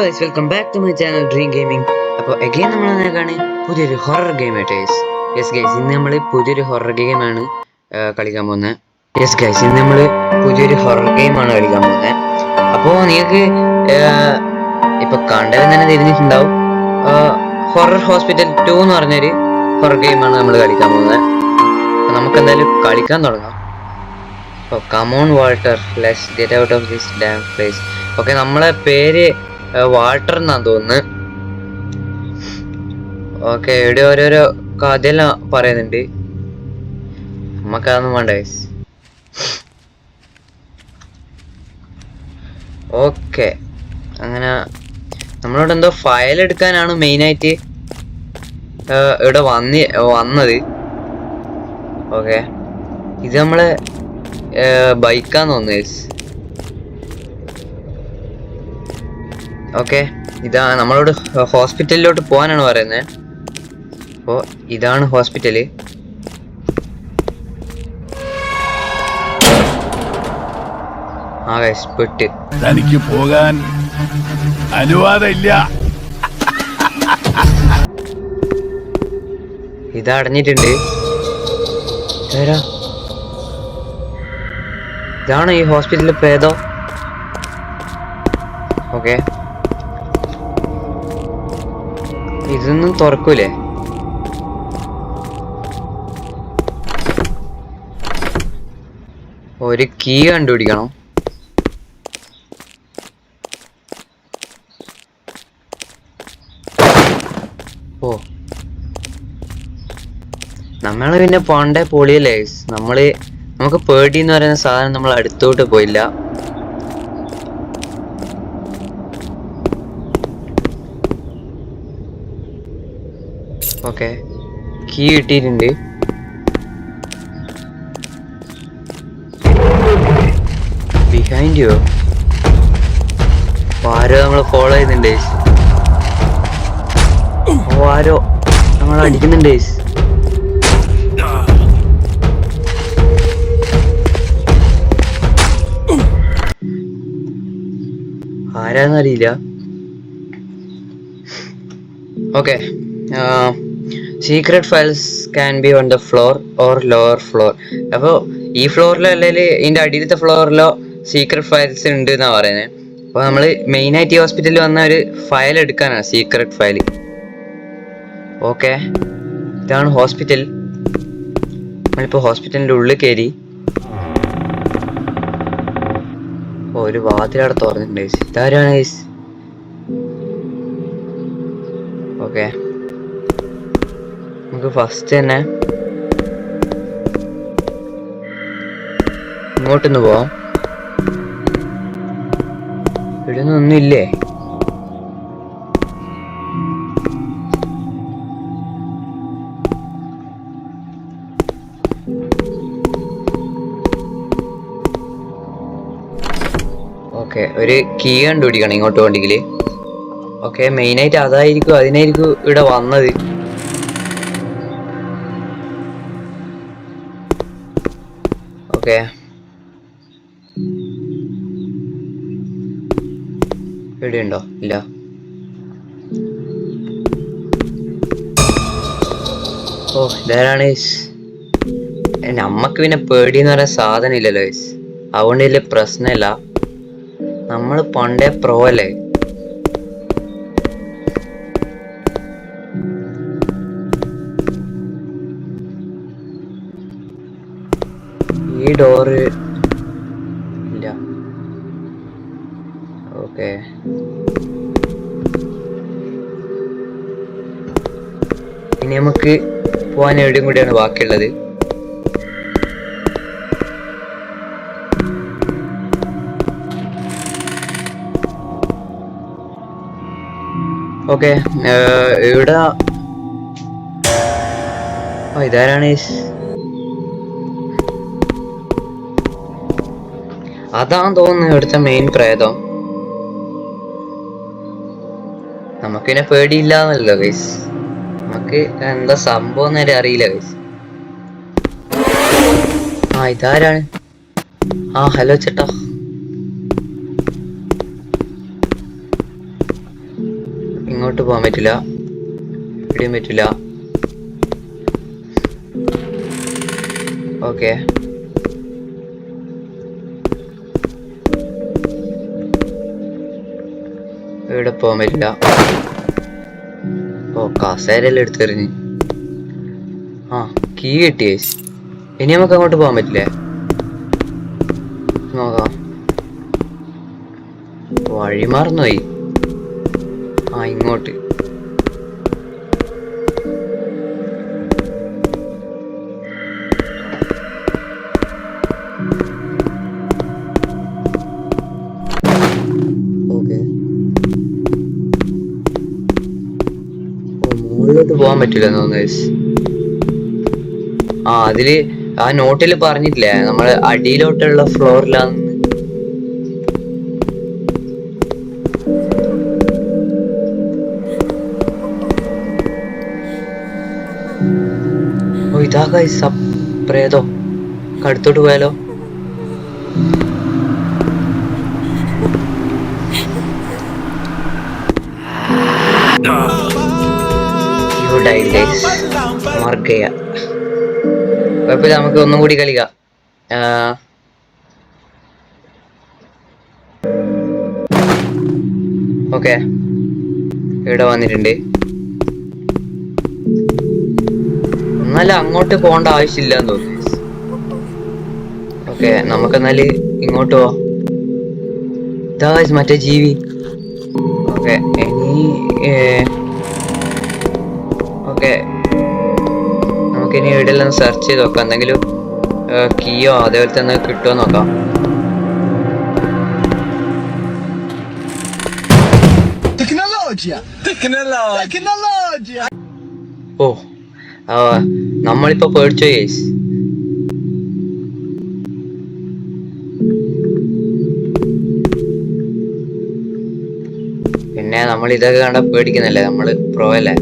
Guys, welcome back to my channel dream gaming. അപ്പോൾ again നമ്മൾ നോക്കുകയാണ് പുതിയൊരു ഹൊറർ ഗെയിം ആയിട്ട്. യെസ് ഗൈസ്, ഇന്ന് നമ്മൾ പുതിയൊരു ഹൊറർ ഗെയിമാണ് കളിക്കാൻ പോകുന്നത്. യെസ് ഗൈസ്, ഇന്ന് നമ്മൾ പുതിയൊരു ഹൊറർ ഗെയിമാണ് കളിക്കാൻ പോകുന്നത്. അപ്പോൾ നിങ്ങൾക്ക് ഇപ്പോൾ കണ്ടതിൽ തന്നെ തിരിഞ്ഞിട്ടുണ്ടാവും, ഹൊറർ ഹോസ്പിറ്റൽ 2 എന്ന് പറഞ്ഞൊരു ഹൊറർ ഗെയിമാണ് നമ്മൾ കളിക്കാൻ പോകുന്നത്. അപ്പോൾ നമുക്ക് എന്തായാലും കളിക്കാൻ തുടങ്ങാം. അപ്പോൾ come on Walter, let's get out of this dam place. Okay, നമ്മളെ പേര് വാൾട്ടർ എന്നാണ് തോന്നുന്നത്. ഓക്കെ, ഇവിടെ ഓരോരോ കഥയെല്ലാം പറയുന്നുണ്ട്, നമുക്കതൊന്നും വേണ്ട. ഓക്കെ, അങ്ങനെ നമ്മളോട് എന്തോ ഫയൽ എടുക്കാനാണ് മെയിനായിട്ട് ഇവിടെ വന്നത്. ഓക്കെ, ഇത് നമ്മളെ ബൈക്കാന്ന് തോന്നുന്നു. ഓക്കെ, ഇതാ നമ്മളോട് ഹോസ്പിറ്റലിലോട്ട് പോകാനാണ് പറയുന്നത്. അപ്പോൾ ഇതാണ് ഹോസ്പിറ്റല്. പെട്ട് തനിക്ക് പോകാൻ അനുവാദമില്ല. ഇത് അടഞ്ഞിട്ടുണ്ട്. ഇതാണ് ഈ ഹോസ്പിറ്റലിൽ പ്രേതോ. ഓക്കെ, ഇതൊന്നും തുറക്കൂലേ? ഒരു കീ കണ്ടുപിടിക്കണം. ഓ, നമ്മള് പിന്നെ പണ്ടേ പൊളിയല്ലേ. നമുക്ക് പേടി എന്ന് പറയുന്ന സാധനം നമ്മൾ അടുത്തോട്ട് പോയില്ല. ഓക്കെ, കീ കിട്ടിയിട്ടുണ്ട്. ബിഹൈൻഡ് യു ആരോ നമ്മൾ ഫോളോ ചെയ്യുന്നുണ്ട്. ആരോ നമ്മൾ അടിക്കുന്നുണ്ട്. ആരാന്നറിയില്ല. Okay, secret files can be on the floor or lower floor. അപ്പോൾ ഈ ഫ്ലോറിലോ അല്ലെങ്കിൽ ഇതിൻ്റെ അടിയിലത്തെ ഫ്ലോറിലോ സീക്രട്ട് ഫയൽസ് ഉണ്ട് എന്നാണ് പറയുന്നത്. അപ്പോൾ നമ്മൾ മെയിനായിട്ട് ഈ ഹോസ്പിറ്റലിൽ വന്ന ഒരു ഫയൽ എടുക്കാനാണ്, സീക്രട്ട് ഫയൽ. ഓക്കെ, ഇതാണ് ഹോസ്പിറ്റൽ. നമ്മളിപ്പോൾ ഹോസ്പിറ്റലിൻ്റെ ഉള്ളിൽ കയറി. ഒരു വാതിലവിടെ തുറന്നിട്ടുണ്ട്. ഇതാരാണ്? ഓക്കെ, നമുക്ക് ഫസ്റ്റ് തന്നെ ഇങ്ങോട്ടൊന്ന് പോവാം. ഇവിടെ ഒന്നുമില്ലേ? ഓക്കെ, ഒരു കീ കണ്ടുപിടിക്കണം ഇങ്ങോട്ട് പോകണമെങ്കിൽ. ഓക്കെ, മെയിനായിട്ട് അതിനായിരിക്കും ഇവിടെ വന്നത്. ഓക്കെ, എവിടെയുണ്ടോ? ഇല്ല. ഓ, ഇതാരാണ്? നമ്മക്ക് പിന്നെ പേടി എന്ന് പറയാൻ സാധനം ഇല്ലല്ലോ. അതുകൊണ്ട് വലിയ പ്രശ്നമില്ല. നമ്മൾ പണ്ടേ പ്രോ അല്ലേ. ഈ ഡോറ് ഇല്ല. ഓക്കെ, ഇനി നമുക്ക് പോകാൻ എവിടെയും കൂടിയാണ് ബാക്കിയുള്ളത്. ഓക്കെ, ഇവിടെ ഇതാരാണ്? അതാന്ന് തോന്നുന്നു ഇവിടുത്തെ മെയിൻ പ്രേതം. നമുക്ക് പിന്നെ പേടിയില്ലാന്നല്ലോ ഗൈസ്. നമുക്ക് എന്താ സംഭവം നേരെ അറിയില്ല ഗൈസ്. ഇതാരാണ്? ഹലോ ചേട്ടാ. ഇങ്ങോട്ട് പോകാൻ പറ്റില്ല, ഇവിടെയും പറ്റില്ല. ഓക്കെ, ഇവിടെ പോകാൻ പറ്റില്ല. ഓ, കസേരയെല്ലാം എടുത്തെറിഞ്ഞ്. ആ, കീ കിട്ടി. ഇനി നമുക്ക് അങ്ങോട്ട് പോകാൻ പറ്റില്ലേ? നോക്കാം. വഴി മറന്നുപോയി. ആ, ഇങ്ങോട്ട്. ഓക്കെ, മുകളിലോട്ട് പോകാൻ പറ്റില്ല തോന്നുന്നു. ആ, അതില് ആ നോട്ടിൽ പറഞ്ഞിട്ടില്ലേ നമ്മള് അടിയിലോട്ടുള്ള ഫ്ലോറിലാന്ന്. ഓ, ഇതാ ഗൈസ് പ്രേതോ. അടുത്തോട്ട് പോയാലോ? കുഴപ്പമില്ല, നമുക്ക് ഒന്നും കൂടി കളിക്കാം. ഓക്കെ, ഇവിടെ വന്നിട്ടുണ്ട്. എന്നാലും അങ്ങോട്ട് പോകേണ്ട ആവശ്യമില്ലാന്ന് തോന്നുന്നു. ഓക്കെ, നമുക്കെന്നാല് ഇങ്ങോട്ട് പോവാം. ഇതാ മറ്റേ ജീവി. ഓക്കെ, ഓക്കെ, നമുക്കിനി ഇവിടെ എല്ലാം സെർച്ച് ചെയ്ത് നോക്കാം. എന്തെങ്കിലും കീയോ അതേപോലെ തന്നെ കിട്ടുമോ നോക്കാം. ഓ, നമ്മളിപ്പോ പേടിച്ചോ ഗൈസ്. പിന്നെ നമ്മൾ ഇതൊക്കെ കണ്ട പേടിക്കുന്നല്ലേ, നമ്മള് പ്രോ അല്ലേ.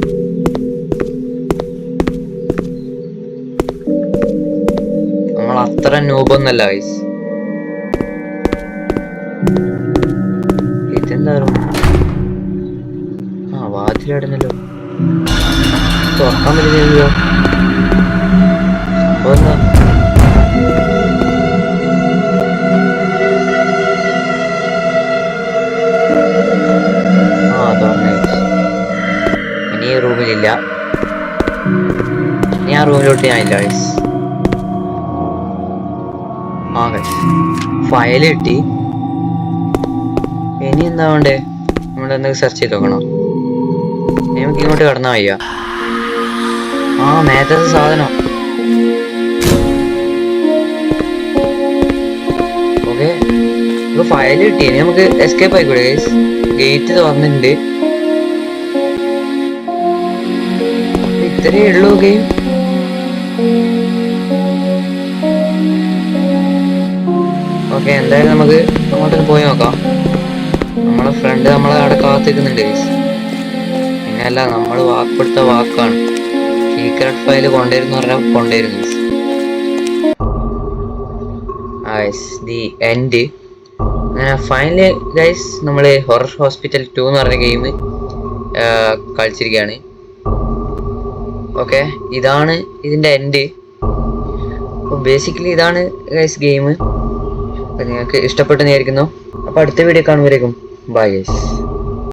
നമ്മൾ അത്ര നൂബൊന്നല്ല ഗൈസ്. ഇതെന്താ? ആ, വാതിലടഞ്ഞല്ലോ, തുറക്കാൻ പറ്റുന്നില്ലല്ലോ. ആ, തുറന്നു. ഇനി ഈ റൂമിലില്ല. ഇനി ആ റൂമിലോട്ട് ഞാനില്ല ഗൈസ്. ആ ഗൈസ്, ഫയൽ കിട്ടി. ഇനി എന്താ വേണ്ടേ? നമ്മളെന്തൊക്കെ സെർച്ച് ചെയ്ത് നോക്കണം. നമുക്ക് ഇങ്ങോട്ട് കടന്നാ വയ്യ. ആ, നേരത്തെ സാധനം. ഓക്കെ, ഇപ്പൊ ഫയൽ കിട്ടി. ഇനി നമുക്ക് എസ്കേപ്പ് ആയിക്കോട്ടെ ഗൈസ്. ഗേറ്റ് തുറന്നിട്ടുണ്ട്. ഇത്രയേ ഉള്ളൂ ഗെയിം. ഓക്കെ, എന്തായാലും നമുക്ക് അങ്ങോട്ടൊന്ന് പോയി നോക്കാം. നമ്മളെ ഫ്രണ്ട് നമ്മളെ അവിടെ കാത്തിരിക്കുന്നുണ്ട് ഗൈസ്. പിന്നല്ല, നമ്മൾ വാക്കെടുത്ത വാക്കാണ്. സീക്രട്ട് ഫയൽ കൊണ്ടുവരുന്ന പറഞ്ഞാൽ കൊണ്ടുവരുന്നു. The end. ഫൈനലി ഗൈസ്, നമ്മൾ ഹൊറർ ഹോസ്പിറ്റൽ 2 എന്ന് പറഞ്ഞ ഗെയിം കളിച്ചിരിക്കുകയാണ്. ഓക്കെ, ഇതാണ് ഇതിൻ്റെ എൻഡ്. അപ്പോൾ ബേസിക്കലി ഇതാണ് ഗൈസ് ഗെയിം. അപ്പം നിങ്ങൾക്ക് ഇഷ്ടപ്പെട്ടെന്ന് വിചാരിക്കുന്നു. അപ്പോൾ അടുത്ത വീഡിയോ കാണുമ്പോഴേക്കും ബൈ ഗൈസ്.